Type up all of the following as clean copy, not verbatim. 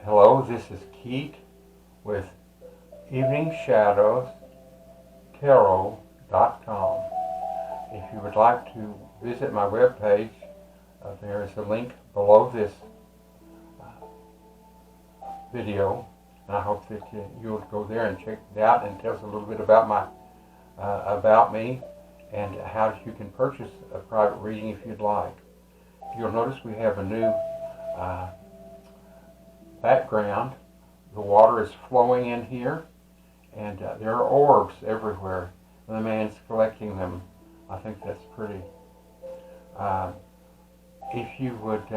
Hello, this is Keith with Evening Shadows Tarot.com. If you would like to visit my webpage, there is a link below this video, and I hope that you'll go there and check it out and tell us a little bit about about me and how you can purchase a private reading if you'd like. You'll notice we have a new background. The water is flowing in here, and there are orbs everywhere. The man's collecting them. I think that's pretty. If you would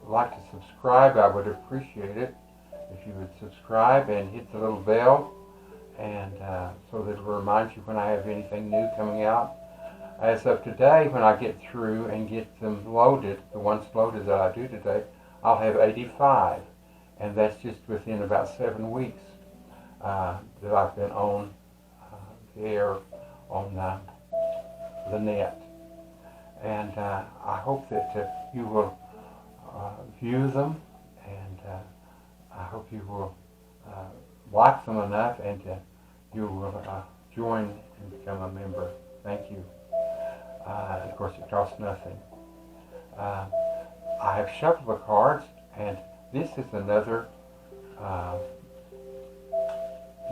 like to subscribe, I would appreciate it. If you would subscribe and hit the little bell, and so that it will remind you when I have anything new coming out. As of today, when I get through and get them loaded, the ones loaded that I do today, I'll have 85. And that's just within about 7 weeks that I've been on the air, on the net. And I hope that you will view them, and I hope you will like them enough, and you will join and become a member. Thank you. Of course, it costs nothing. I have shuffled the cards, and this is another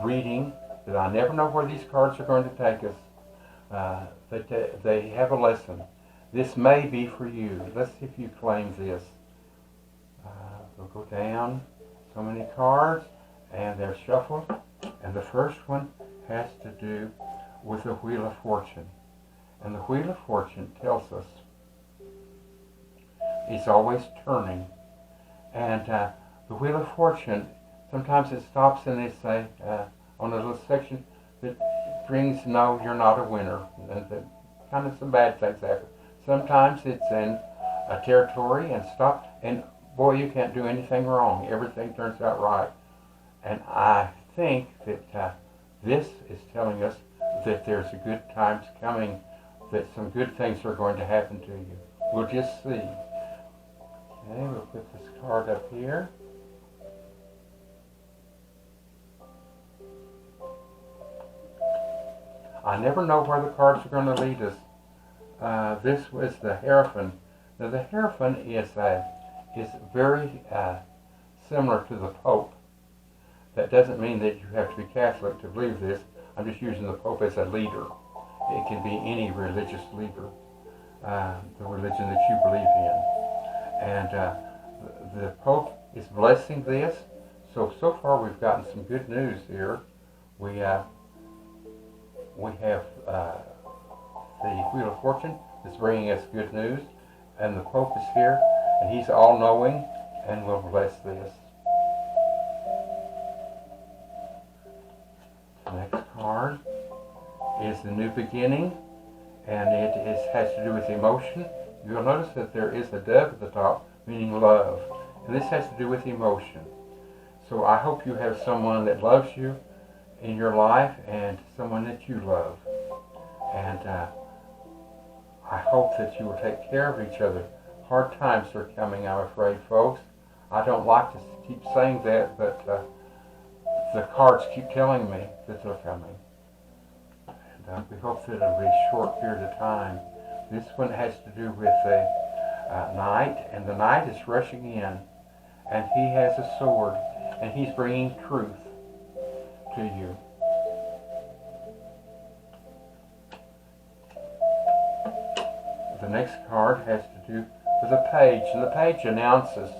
reading that I never know where these cards are going to take us. They have a lesson. This may be for you. Let's see if you claim this. We'll go down so many cards, and they're shuffled. And the first one has to do with the Wheel of Fortune. And the Wheel of Fortune tells us it's always turning. And the Wheel of Fortune, sometimes it stops and they say on a little section that brings no, you're not a winner. And kind of some bad things happen. Sometimes it's in a territory and stop, and boy, you can't do anything wrong. Everything turns out right. And I think that this is telling us that there's a good times coming, that some good things are going to happen to you. We'll just see. Okay, we'll put this card up here. I never know where the cards are going to lead us. This was the Hierophant. Now the Hierophant is very similar to the Pope. That doesn't mean that you have to be Catholic to believe this. I'm just using the Pope as a leader. It can be any religious leader, the religion that you believe in. And the Pope is blessing this. So far we've gotten some good news here. We have the Wheel of Fortune is bringing us good news, and the Pope is here, and he's all-knowing and will bless this. The next card is the New Beginning, and it has to do with emotion. You'll notice that there is a dove at the top, meaning love. And this has to do with emotion. So I hope you have someone that loves you in your life and someone that you love. And I hope that you will take care of each other. Hard times are coming, I'm afraid, folks. I don't like to keep saying that, but the cards keep telling me that they're coming. And we hope that it'll be a short period of time. This one has to do with a knight, and the knight is rushing in, and he has a sword, and he's bringing truth to you. The next card has to do with a page, and the page announces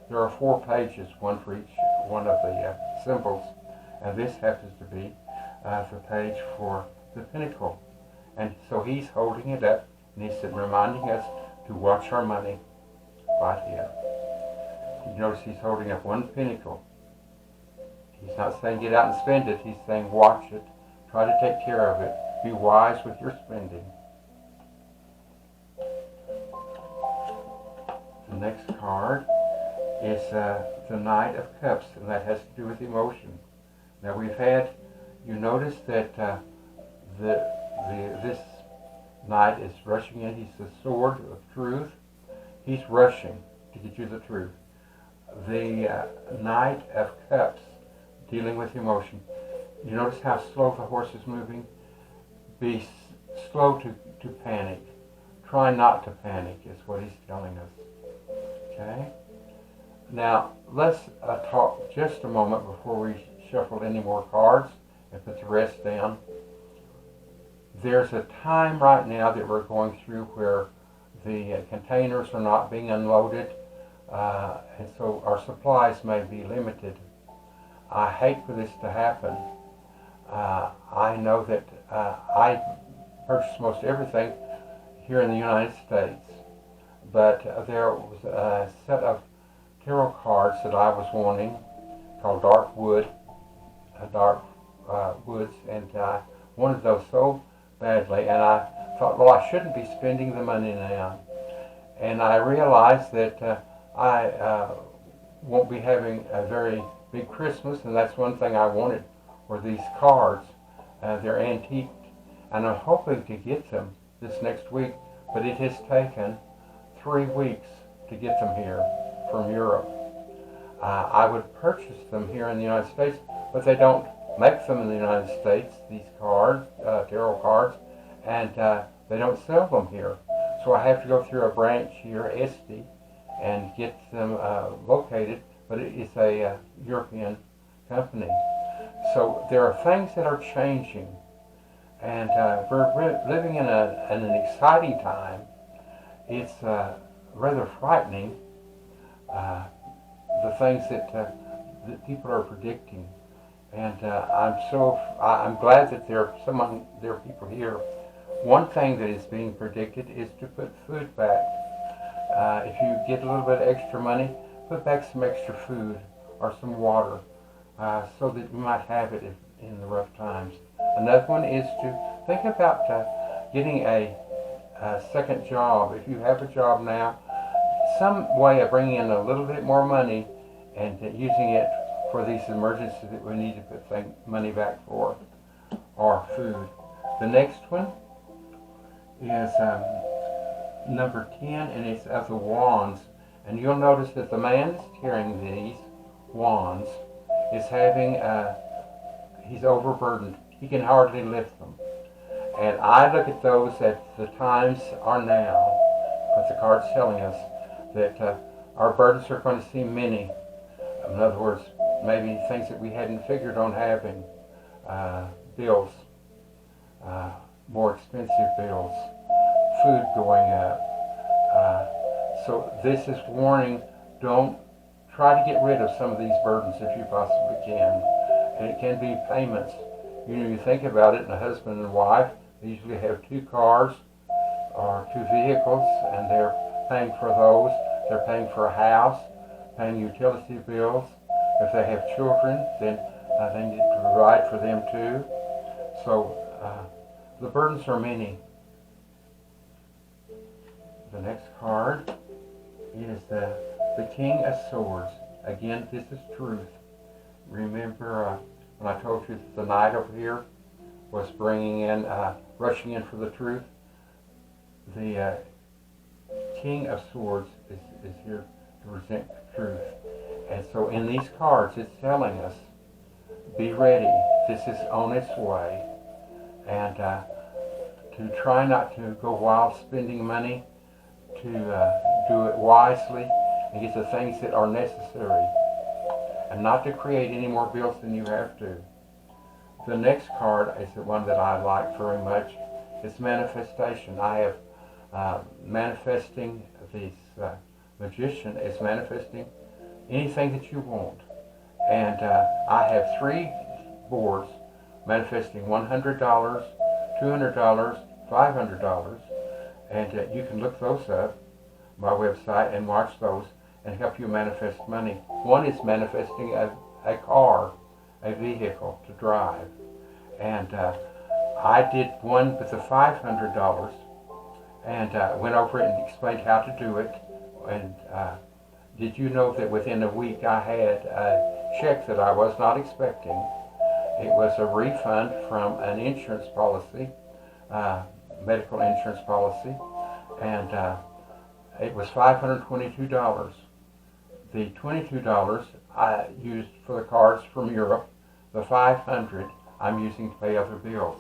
there are 4 pages, one for each one of the symbols, and this happens to be the page for the Pinnacle. And so he's holding it up, and he's reminding us to watch our money right here. You notice he's holding up one pinnacle. He's not saying get out and spend it. He's saying watch it. Try to take care of it. Be wise with your spending. The next card is the Knight of Cups, and that has to do with emotion. Now we've had, you notice that this knight is rushing in. He's the sword of truth. He's rushing to get you the truth. the Knight of Cups, dealing with emotion. You notice how slow the horse is moving? Be slow to panic. Try not to panic is what he's telling us. Okay? Now, let's talk just a moment before we shuffle any more cards and put the rest down. There's a time right now that we're going through where the containers are not being unloaded, and so our supplies may be limited. I hate for this to happen. I know that I purchase most everything here in the United States, but there was a set of tarot cards that I was wanting called Dark Woods, and I wanted those so badly, and I thought, well, I shouldn't be spending the money now. And I realized that I won't be having a very big Christmas, and that's one thing I wanted were these cards. They're antique, and I'm hoping to get them this next week, but it has taken 3 weeks to get them here from Europe. I would purchase them here in the United States, but they don't make them in the United States, these cards, tarot cards, and they don't sell them here. So I have to go through a branch here, Este, and get them located, but it is a European company. So there are things that are changing, and we're living in an exciting time. It's rather frightening, the things that people are predicting. And I'm glad that there are people here. One thing that is being predicted is to put food back. If you get a little bit extra money, put back some extra food or some water, so that you might have it in the rough times. Another one is to think about getting a second job. If you have a job now, some way of bringing in a little bit more money and using it for these emergencies that we need to put money back for, or food. The next one is number 10, and it's of the wands. And you'll notice that the man that's carrying these wands is he's overburdened. He can hardly lift them. And I look at those as the times are now, but the card's telling us that our burdens are going to seem many. In other words, maybe things that we hadn't figured on having, bills, more expensive bills, food going up. So this is warning, don't try to get rid of some of these burdens if you possibly can. And it can be payments. You think about it, and a husband and wife, they usually have 2 cars or 2 vehicles, and they're paying for those. They're paying for a house, paying utility bills. If they have children, then they need to provide for them too. So the burdens are many. The next card is the King of Swords. Again, this is truth. Remember when I told you that the knight over here was rushing in for the truth? The King of Swords is here to present truth. And so in these cards, it's telling us, be ready. This is on its way. And to try not to go wild spending money, to do it wisely and get the things that are necessary, and not to create any more bills than you have to. The next card is the one that I like very much. It's manifestation. I have manifesting. This magician is manifesting anything that you want. And I have 3 boards manifesting $100, $200, $500. And you can look those up on my website and watch those and help you manifest money. One is manifesting a car, a vehicle to drive. And I did one with the $500 and went over it and explained how to do it. And did you know that within a week I had a check that I was not expecting? It was a refund from an insurance policy, medical insurance policy, and it was $522. The $22 I used for the cards from Europe. The $500 I'm using to pay other bills.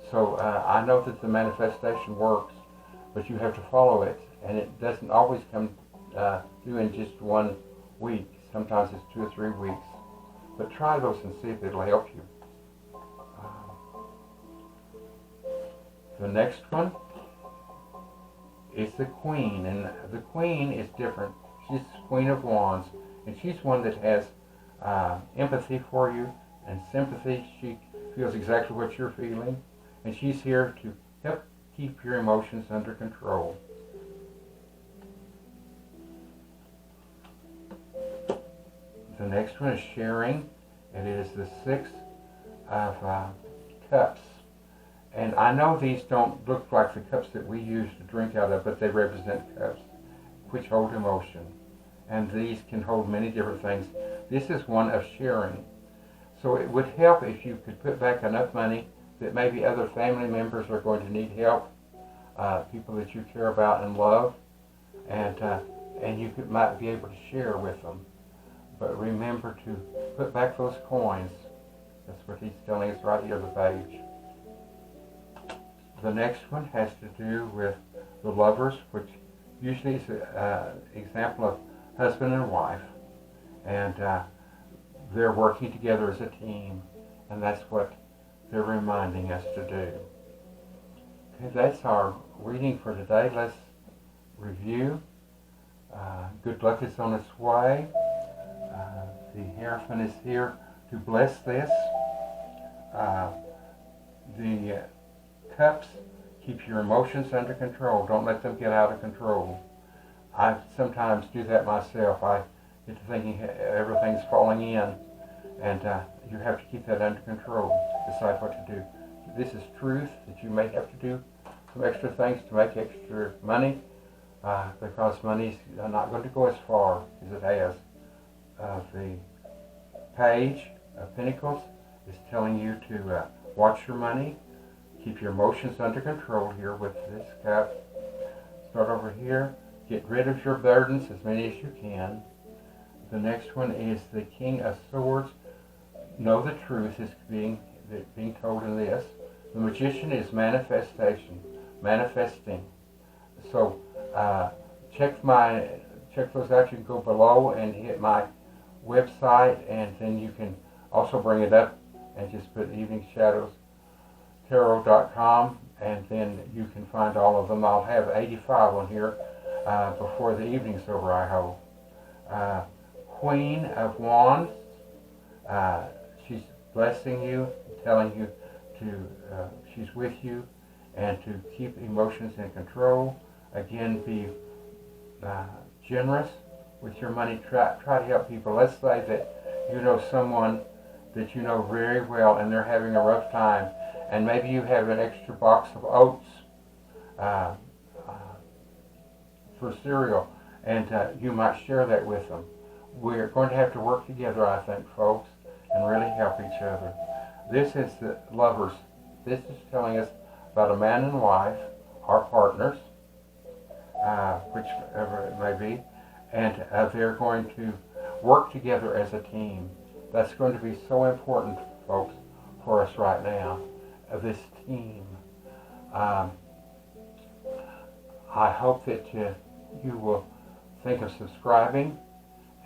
So I know that the manifestation works, but you have to follow it, and it doesn't always come through in just 1 week. Sometimes it's 2 or 3 weeks. But try those and see if it'll help you. The next one is the Queen, and the Queen is different. She's the Queen of Wands, and she's one that has empathy for you and sympathy. She feels exactly what you're feeling, and she's here to help keep your emotions under control. The next one is sharing, and it is the Six of Cups. And I know these don't look like the cups that we use to drink out of, but they represent cups which hold emotion. And these can hold many different things. This is one of sharing. So it would help if you could put back enough money that maybe other family members are going to need help, people that you care about and love, and you might be able to share with them. But remember to put back those coins. That's what he's telling us right here on the page. The next one has to do with the lovers, which usually is an example of husband and wife. And they're working together as a team. And that's what they're reminding us to do. Okay, that's our reading for today. Let's review. Good luck is on its way. The Hierophant is here to bless this. The Cups keep your emotions under control. Don't let them get out of control. I sometimes do that myself. I get to thinking everything's falling in, and you have to keep that under control. Decide what to do. This is truth that you may have to do some extra things to make extra money, because money's not going to go as far as it has. The Page of Pentacles is telling you to watch your money, keep your emotions under control here with this cup. Start over here. Get rid of your burdens, as many as you can. The next one is the King of Swords. Know the truth is being told in this. The Magician is manifestation, manifesting. So check those out. You can go below and hit my website, and then you can also bring it up and just put eveningshadowstarot.com, and then you can find all of them. I'll have 85 on here before the evening's over, I hope. Queen of Wands, she's blessing you, telling you she's with you, and to keep emotions in control. Again, be generous with your money. Try to help people. Let's say that you know someone that you know very well, and they're having a rough time, and maybe you have an extra box of oats for cereal, and you might share that with them. We're going to have to work together, I think, folks, and really help each other. This is the Lovers. This is telling us about a man and wife, our partners, whichever it may be, and they're going to work together as a team. That's going to be so important, folks, for us right now, this team. I hope that you will think of subscribing,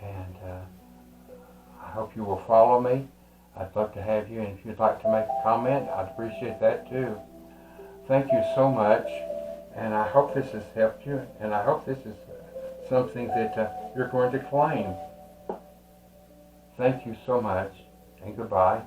and I hope you will follow me. I'd love to have you, and if you'd like to make a comment, I'd appreciate that too. Thank you so much, and I hope this has helped you, and I hope this is something that you're going to claim. Thank you so much, and goodbye.